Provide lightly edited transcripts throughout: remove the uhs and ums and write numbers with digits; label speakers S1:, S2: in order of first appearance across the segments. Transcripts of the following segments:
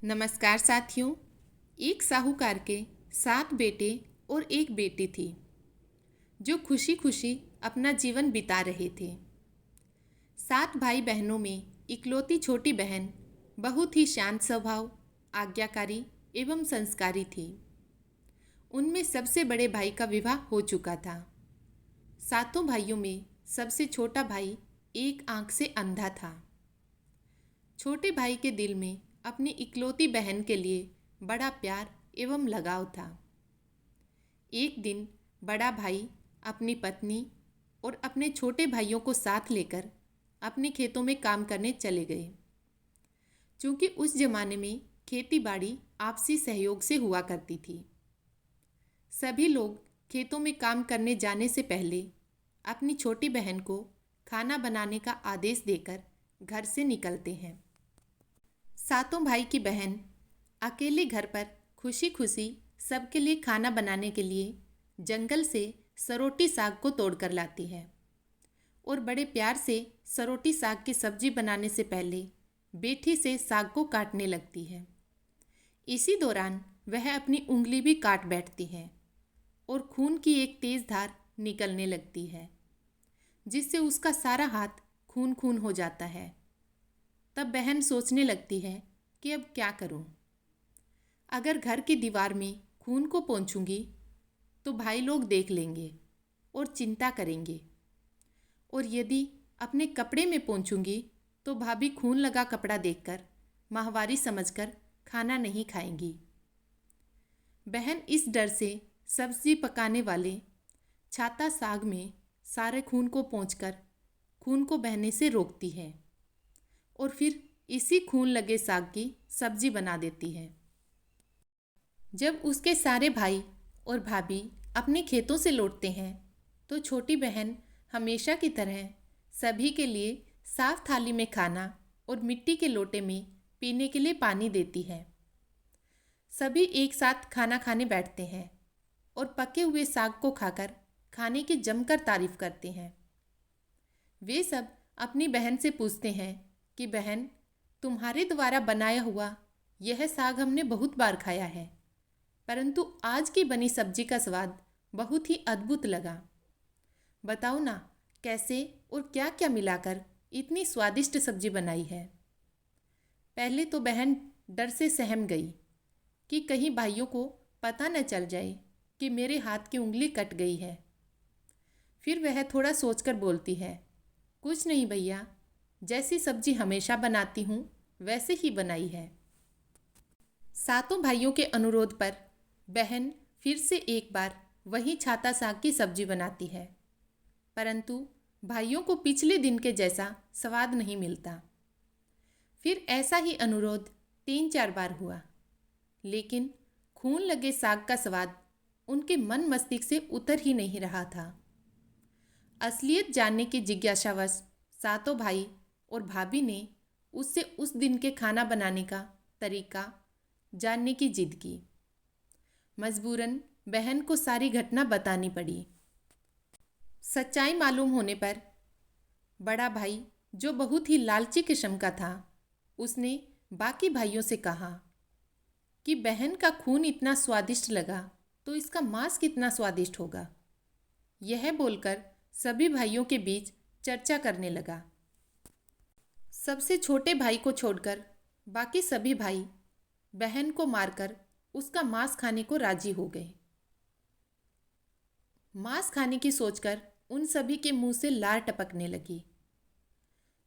S1: नमस्कार साथियों। एक साहूकार के 7 बेटे और एक बेटी थी जो खुशी खुशी अपना जीवन बिता रहे थे। 7 भाई बहनों में इकलौती छोटी बहन बहुत ही शांत स्वभाव, आज्ञाकारी एवं संस्कारी थी। उनमें सबसे बड़े भाई का विवाह हो चुका था। सातों भाइयों में सबसे छोटा भाई एक आंख से अंधा था। छोटे भाई के दिल में अपनी इकलौती बहन के लिए बड़ा प्यार एवं लगाव था। एक दिन बड़ा भाई अपनी पत्नी और अपने छोटे भाइयों को साथ लेकर अपने खेतों में काम करने चले गए। क्योंकि उस जमाने में खेती बाड़ी आपसी सहयोग से हुआ करती थी। सभी लोग खेतों में काम करने जाने से पहले अपनी छोटी बहन को खाना बनाने का आदेश देकर घर से निकलते हैं। सातों भाई की बहन अकेले घर पर खुशी खुशी सबके लिए खाना बनाने के लिए जंगल से सरोटी साग को तोड़कर लाती है और बड़े प्यार से सरोटी साग की सब्जी बनाने से पहले बेठी से साग को काटने लगती है। इसी दौरान वह अपनी उंगली भी काट बैठती है और खून की एक तेज धार निकलने लगती है, जिससे उसका सारा हाथ खून खून हो जाता है। तब बहन सोचने लगती है कि अब क्या करूं? अगर घर की दीवार में खून को पोंछूंगी तो भाई लोग देख लेंगे और चिंता करेंगे, और यदि अपने कपड़े में पोंछूंगी तो भाभी खून लगा कपड़ा देखकर माहवारी समझकर खाना नहीं खाएंगी। बहन इस डर से सब्जी पकाने वाले छाता साग में सारे खून को पोंछकर खून को बहने से रोकती है और फिर इसी खून लगे साग की सब्जी बना देती है। जब उसके सारे भाई और भाभी अपने खेतों से लौटते हैं तो छोटी बहन हमेशा की तरह सभी के लिए साफ थाली में खाना और मिट्टी के लोटे में पीने के लिए पानी देती है। सभी एक साथ खाना खाने बैठते हैं और पके हुए साग को खाकर खाने की जमकर तारीफ करते हैं। वे सब अपनी बहन से पूछते हैं कि बहन, तुम्हारे द्वारा बनाया हुआ यह साग हमने बहुत बार खाया है, परंतु आज की बनी सब्जी का स्वाद बहुत ही अद्भुत लगा। बताओ ना, कैसे और क्या क्या मिलाकर इतनी स्वादिष्ट सब्जी बनाई है। पहले तो बहन डर से सहम गई कि कहीं भाइयों को पता न चल जाए कि मेरे हाथ की उंगली कट गई है। फिर वह थोड़ा सोचकर बोलती है, कुछ नहीं भैया, जैसी सब्जी हमेशा बनाती हूँ वैसे ही बनाई है। सातों भाइयों के अनुरोध पर बहन फिर से एक बार वही छाता साग की सब्जी बनाती है, परंतु भाइयों को पिछले दिन के जैसा स्वाद नहीं मिलता। फिर ऐसा ही अनुरोध 3-4 बार हुआ, लेकिन खून लगे साग का स्वाद उनके मन मस्तिष्क से उतर ही नहीं रहा था। असलियत जानने की जिज्ञासावश सातों भाई और भाभी ने उससे उस दिन के खाना बनाने का तरीका जानने की जिद की। मजबूरन बहन को सारी घटना बतानी पड़ी। सच्चाई मालूम होने पर बड़ा भाई, जो बहुत ही लालची किस्म का था, उसने बाकी भाइयों से कहा कि बहन का खून इतना स्वादिष्ट लगा तो इसका मांस कितना स्वादिष्ट होगा। यह बोलकर सभी भाइयों के बीच चर्चा करने लगा। सबसे छोटे भाई को छोड़कर बाकी सभी भाई बहन को मारकर उसका मांस खाने को राजी हो गए। मांस खाने की सोचकर उन सभी के मुंह से लार टपकने लगी।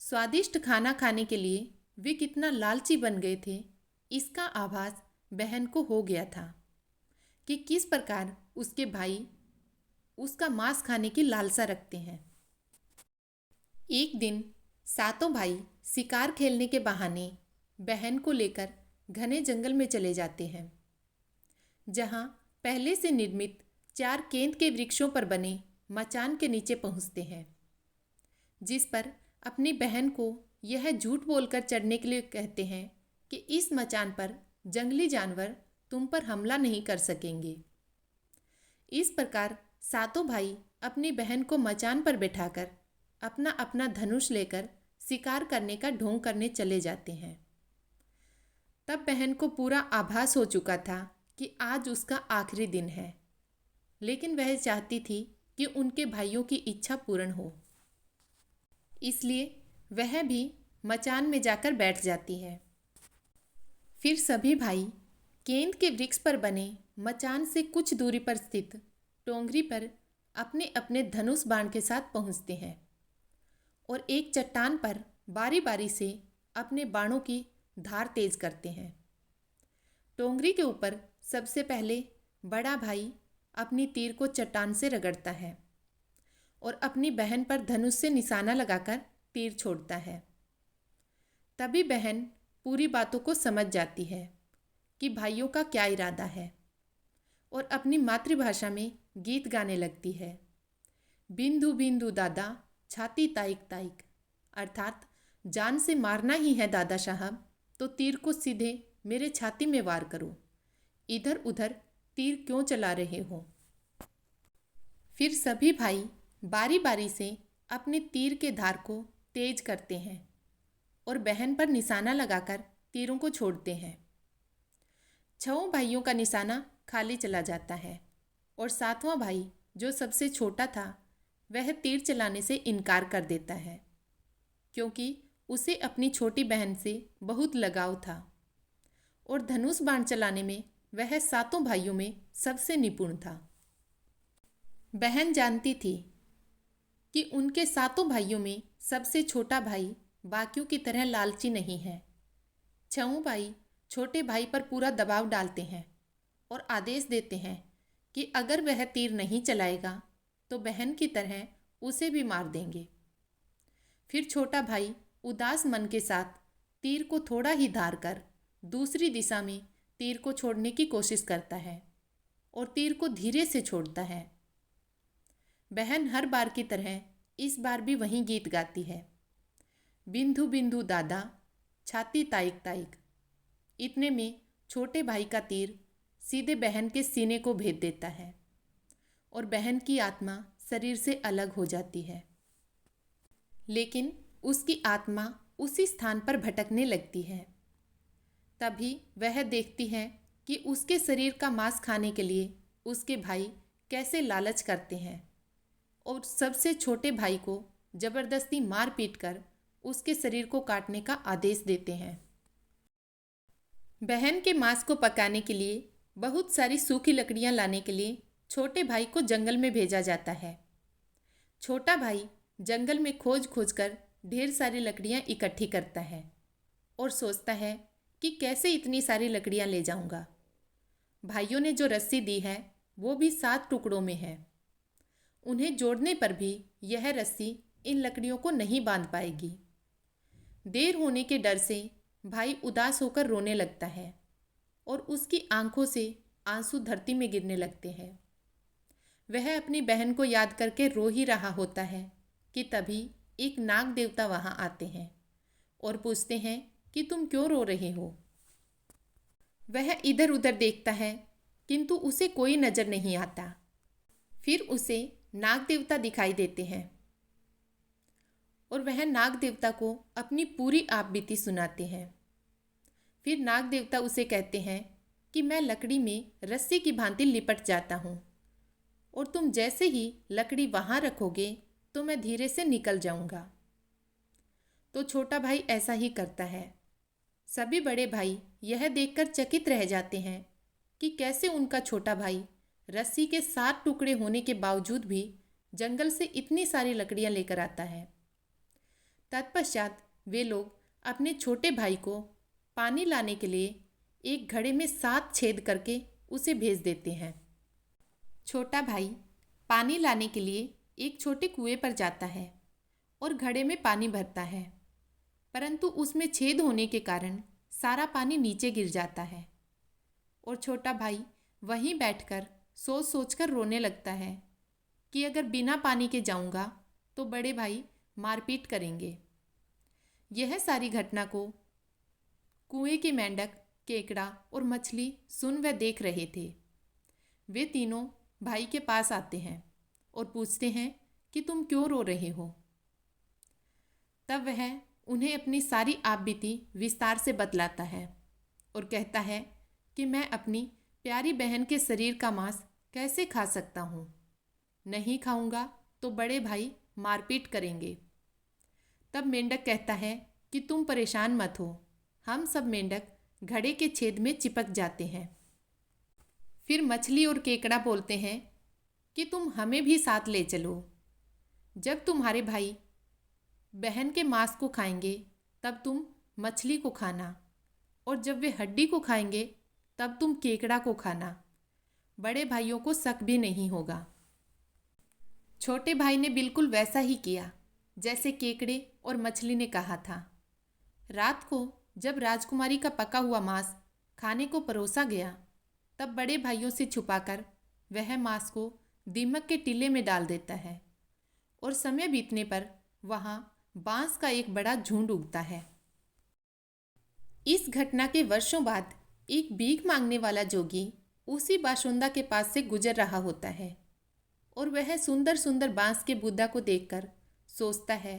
S1: स्वादिष्ट खाना खाने के लिए वे कितना लालची बन गए थे, इसका आभास बहन को हो गया था कि किस प्रकार उसके भाई उसका मांस खाने की लालसा रखते हैं। एक दिन सातों भाई शिकार खेलने के बहाने बहन को लेकर घने जंगल में चले जाते हैं, जहां पहले से निर्मित 4 केंत के वृक्षों पर बने मचान के नीचे पहुंचते हैं, जिस पर अपनी बहन को यह झूठ बोलकर चढ़ने के लिए कहते हैं कि इस मचान पर जंगली जानवर तुम पर हमला नहीं कर सकेंगे। इस प्रकार सातों भाई अपनी बहन को मचान पर बैठाकर अपना अपना धनुष लेकर शिकार करने का ढोंग करने चले जाते हैं। तब बहन को पूरा आभास हो चुका था कि आज उसका आखिरी दिन है, लेकिन वह चाहती थी कि उनके भाइयों की इच्छा पूर्ण हो। इसलिए वह भी मचान में जाकर बैठ जाती है। फिर सभी भाई केंद के वृक्ष पर बने मचान से कुछ दूरी पर स्थित टोंगरी पर अपने अपने धनुष बाण के साथ पहुंचते हैं और एक चट्टान पर बारी बारी से अपने बाणों की धार तेज करते हैं। टोंगरी के ऊपर सबसे पहले बड़ा भाई अपनी तीर को चट्टान से रगड़ता है और अपनी बहन पर धनुष से निशाना लगाकर तीर छोड़ता है। तभी बहन पूरी बातों को समझ जाती है कि भाइयों का क्या इरादा है और अपनी मातृभाषा में गीत गाने लगती है। बिंदु बिंदु दादा छाती ताइक ताइक, अर्थात जान से मारना ही है दादा साहब तो तीर को सीधे मेरे छाती में वार करो, इधर उधर तीर क्यों चला रहे हो। फिर सभी भाई बारी बारी से अपने तीर के धार को तेज करते हैं और बहन पर निशाना लगाकर तीरों को छोड़ते हैं। छहों भाइयों का निशाना खाली चला जाता है और सातवां भाई जो सबसे छोटा था वह तीर चलाने से इनकार कर देता है, क्योंकि उसे अपनी छोटी बहन से बहुत लगाव था और धनुष बाण चलाने में वह सातों भाइयों में सबसे निपुण था। बहन जानती थी कि उनके सातों भाइयों में सबसे छोटा भाई बाकियों की तरह लालची नहीं है। छहों भाई छोटे भाई पर पूरा दबाव डालते हैं और आदेश देते हैं कि अगर वह तीर नहीं चलाएगा तो बहन की तरह उसे भी मार देंगे। फिर छोटा भाई उदास मन के साथ तीर को थोड़ा ही धार कर दूसरी दिशा में तीर को छोड़ने की कोशिश करता है और तीर को धीरे से छोड़ता है। बहन हर बार की तरह इस बार भी वही गीत गाती है, बिंदु बिंदु दादा छाती ताइक ताइक। इतने में छोटे भाई का तीर सीधे बहन के सीने को भेद देता है और बहन की आत्मा शरीर से अलग हो जाती है। लेकिन उसकी आत्मा उसी स्थान पर भटकने लगती है। तभी वह देखती है कि उसके शरीर का मांस खाने के लिए उसके भाई कैसे लालच करते हैं और सबसे छोटे भाई को जबरदस्ती मार पीट कर उसके शरीर को काटने का आदेश देते हैं। बहन के मांस को पकाने के लिए बहुत सारी सूखी लकड़ियां लाने के लिए छोटे भाई को जंगल में भेजा जाता है। छोटा भाई जंगल में खोज खोज कर ढेर सारी लकड़ियां इकट्ठी करता है और सोचता है कि कैसे इतनी सारी लकड़ियां ले जाऊंगा। भाइयों ने जो रस्सी दी है वो भी 7 टुकड़ों में है। उन्हें जोड़ने पर भी यह रस्सी इन लकड़ियों को नहीं बांध पाएगी। देर होने के डर से भाई उदास होकर रोने लगता है और उसकी आंखों से आंसू धरती में गिरने लगते हैं। वह अपनी बहन को याद करके रो ही रहा होता है कि तभी एक नाग देवता वहां आते हैं और पूछते हैं कि तुम क्यों रो रहे हो। वह इधर उधर देखता है किंतु उसे कोई नजर नहीं आता। फिर उसे नाग देवता दिखाई देते हैं और वह नाग देवता को अपनी पूरी आपबीती सुनाते हैं। फिर नाग देवता उसे कहते हैं कि मैं लकड़ी में रस्सी की भांति लिपट जाता हूँ और तुम जैसे ही लकड़ी वहाँ रखोगे तो मैं धीरे से निकल जाऊँगा। तो छोटा भाई ऐसा ही करता है। सभी बड़े भाई यह देखकर चकित रह जाते हैं कि कैसे उनका छोटा भाई रस्सी के 7 टुकड़े होने के बावजूद भी जंगल से इतनी सारी लकड़ियां लेकर आता है। तत्पश्चात वे लोग अपने छोटे भाई को पानी लाने के लिए एक घड़े में 7 छेद करके उसे भेज देते हैं। छोटा भाई पानी लाने के लिए एक छोटे कुएं पर जाता है और घड़े में पानी भरता है, परंतु उसमें छेद होने के कारण सारा पानी नीचे गिर जाता है और छोटा भाई वहीं बैठकर सोच सोचकर रोने लगता है कि अगर बिना पानी के जाऊंगा तो बड़े भाई मारपीट करेंगे। यह सारी घटना को कुएं के मेंढक, केकड़ा और मछली सुन व देख रहे थे। वे तीनों भाई के पास आते हैं और पूछते हैं कि तुम क्यों रो रहे हो। तब वह उन्हें अपनी सारी आपबीती विस्तार से बतलाता है और कहता है कि मैं अपनी प्यारी बहन के शरीर का मांस कैसे खा सकता हूँ। नहीं खाऊंगा तो बड़े भाई मारपीट करेंगे। तब मेंढक कहता है कि तुम परेशान मत हो, हम सब मेंढक घड़े के छेद में चिपक जाते हैं। फिर मछली और केकड़ा बोलते हैं कि तुम हमें भी साथ ले चलो। जब तुम्हारे भाई बहन के मांस को खाएंगे तब तुम मछली को खाना, और जब वे हड्डी को खाएंगे तब तुम केकड़ा को खाना। बड़े भाइयों को शक भी नहीं होगा। छोटे भाई ने बिल्कुल वैसा ही किया जैसे केकड़े और मछली ने कहा था। रात को जब राजकुमारी का पका हुआ मांस खाने को परोसा गया तब बड़े भाइयों से छुपाकर वह मांस को दीमक के टीले में डाल देता है, और समय बीतने पर वहाँ बांस का एक बड़ा झुंड उगता है। इस घटना के वर्षों बाद एक भीख मांगने वाला जोगी उसी बाशुंदा के पास से गुजर रहा होता है, और वह सुंदर सुंदर बांस के बुद्धा को देखकर सोचता है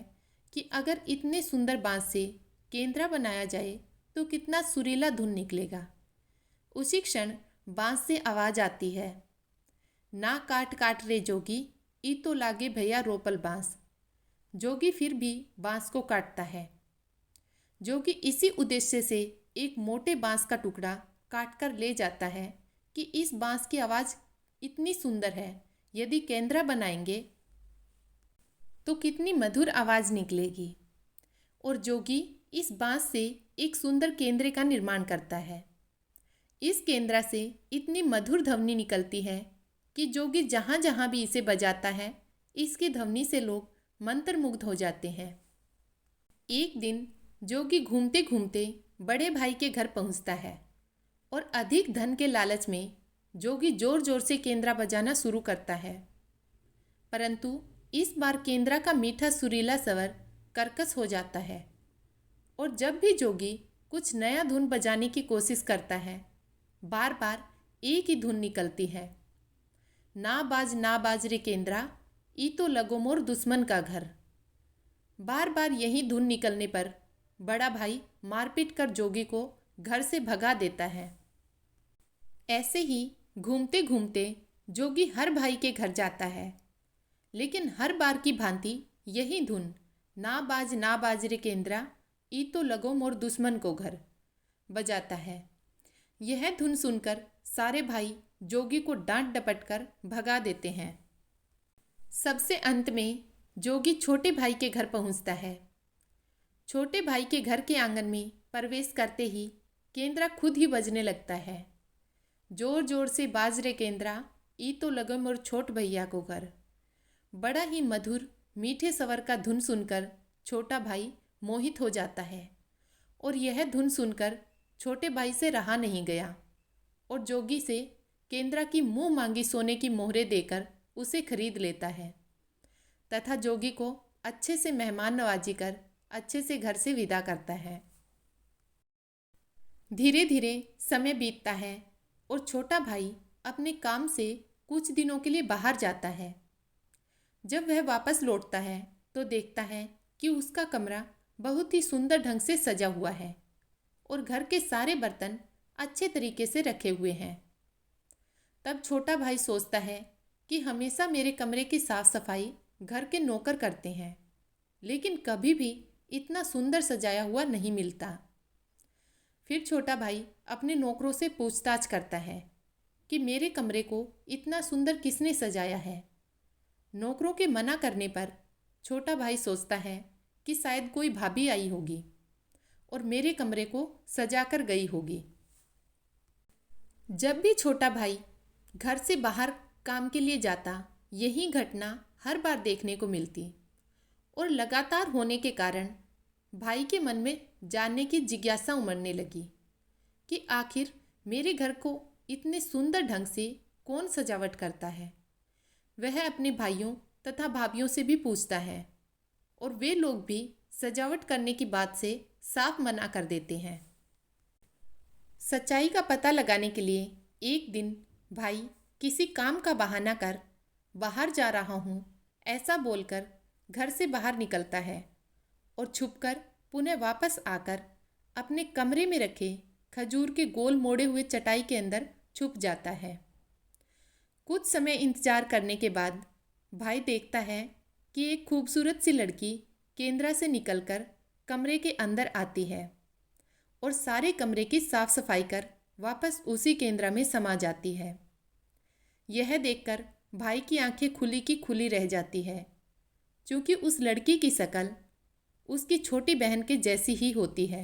S1: कि अगर इतने सुंदर बांस से केंद्रा बनाया जाए तो कितना सुरीला धुन निकलेगा। उसी क्षण बांस से आवाज आती है, ना काट काट रे जोगी, ई तो लागे भैया रोपल बांस। जोगी फिर भी बांस को काटता है। जोगी इसी उद्देश्य से एक मोटे बांस का टुकड़ा काट कर ले जाता है कि इस बांस की आवाज़ इतनी सुंदर है, यदि केंद्रा बनाएंगे तो कितनी मधुर आवाज़ निकलेगी। और जोगी इस बांस से एक सुंदर केंद्रे का निर्माण करता है। इस केंद्रा से इतनी मधुर ध्वनि निकलती है कि जोगी जहाँ जहाँ भी इसे बजाता है, इसकी ध्वनि से लोग मंत्रमुग्ध हो जाते हैं। एक दिन जोगी घूमते घूमते बड़े भाई के घर पहुँचता है, और अधिक धन के लालच में जोगी जोर जोर से केंद्रा बजाना शुरू करता है। परंतु इस बार केंद्रा का मीठा सुरीला स्वर कर्कश हो जाता है, और जब भी जोगी कुछ नया धुन बजाने की कोशिश करता है, बार बार एक ही धुन निकलती है, ना बाज रे केंद्रा, ई तो लगो मोर दुश्मन का घर। बार बार यही धुन निकलने पर बड़ा भाई मारपीट कर जोगी को घर से भगा देता है। ऐसे ही घूमते घूमते जोगी हर भाई के घर जाता है, लेकिन हर बार की भांति यही धुन, ना बाज रे केंद्रा, ई तो लगो मोर दुश्मन को घर, बजाता है। यह धुन सुनकर सारे भाई जोगी को डांट डपट कर भगा देते हैं। सबसे अंत में जोगी छोटे भाई के घर पहुंचता है। छोटे भाई के घर के आंगन में प्रवेश करते ही केंद्रा खुद ही बजने लगता है, जोर जोर से बाज रे केंद्रा, ई तो लगो मोर छोट भैया को घर। बड़ा ही मधुर मीठे स्वर का धुन सुनकर छोटा भाई मोहित हो जाता है, और यह धुन सुनकर छोटे भाई से रहा नहीं गया, और जोगी से केंद्रा की मुंह मांगी सोने की मोहरें देकर उसे खरीद लेता है, तथा जोगी को अच्छे से मेहमान नवाजी कर अच्छे से घर से विदा करता है। धीरे धीरे समय बीतता है, और छोटा भाई अपने काम से कुछ दिनों के लिए बाहर जाता है। जब वह वापस लौटता है तो देखता है कि उसका कमरा बहुत ही सुंदर ढंग से सजा हुआ है, और घर के सारे बर्तन अच्छे तरीके से रखे हुए हैं। तब छोटा भाई सोचता है कि हमेशा मेरे कमरे की साफ सफाई घर के नौकर करते हैं, लेकिन कभी भी इतना सुंदर सजाया हुआ नहीं मिलता। फिर छोटा भाई अपने नौकरों से पूछताछ करता है कि मेरे कमरे को इतना सुंदर किसने सजाया है। नौकरों के मना करने पर छोटा भाई सोचता है कि शायद कोई भाभी आई होगी और मेरे कमरे को सजा कर गई होगी। जब भी छोटा भाई घर से बाहर काम के लिए जाता, यही घटना हर बार देखने को मिलती, और लगातार होने के कारण भाई के मन में जानने की जिज्ञासा उमड़ने लगी कि आखिर मेरे घर को इतने सुंदर ढंग से कौन सजावट करता है। वह अपने भाइयों तथा भाभियों से भी पूछता है, और वे लोग भी सजावट करने की बात से साफ मना कर देते हैं। सच्चाई का पता लगाने के लिए एक दिन भाई किसी काम का बहाना कर बाहर जा रहा हूँ ऐसा बोलकर घर से बाहर निकलता है, और छुपकर पुनः वापस आकर अपने कमरे में रखे खजूर के गोल मोड़े हुए चटाई के अंदर छुप जाता है। कुछ समय इंतजार करने के बाद भाई देखता है कि एक खूबसूरत सी लड़की केंद्रा से निकलकर कमरे के अंदर आती है और सारे कमरे की साफ सफाई कर वापस उसी केंद्रा में समा जाती है। यह देखकर भाई की आंखें खुली की खुली रह जाती है, क्योंकि उस लड़की की शक्ल उसकी छोटी बहन के जैसी ही होती है।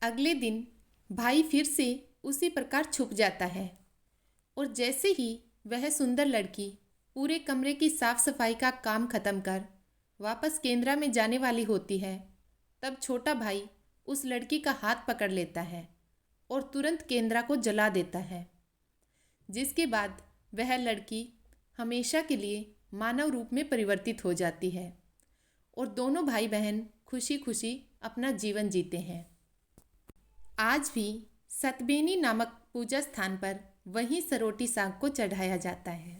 S1: अगले दिन भाई फिर से उसी प्रकार छुप जाता है और जैसे ही वह सुंदर लड़की पूरे कमरे की साफ सफाई का काम खत्म कर वापस केंद्रा में जाने वाली होती है, तब छोटा भाई उस लड़की का हाथ पकड़ लेता है और तुरंत केंद्रा को जला देता है, जिसके बाद वह लड़की हमेशा के लिए मानव रूप में परिवर्तित हो जाती है और दोनों भाई बहन खुशी खुशी अपना जीवन जीते हैं। आज भी सतबेनी नामक पूजा स्थान पर वहीं सरोटी साग को चढ़ाया जाता है।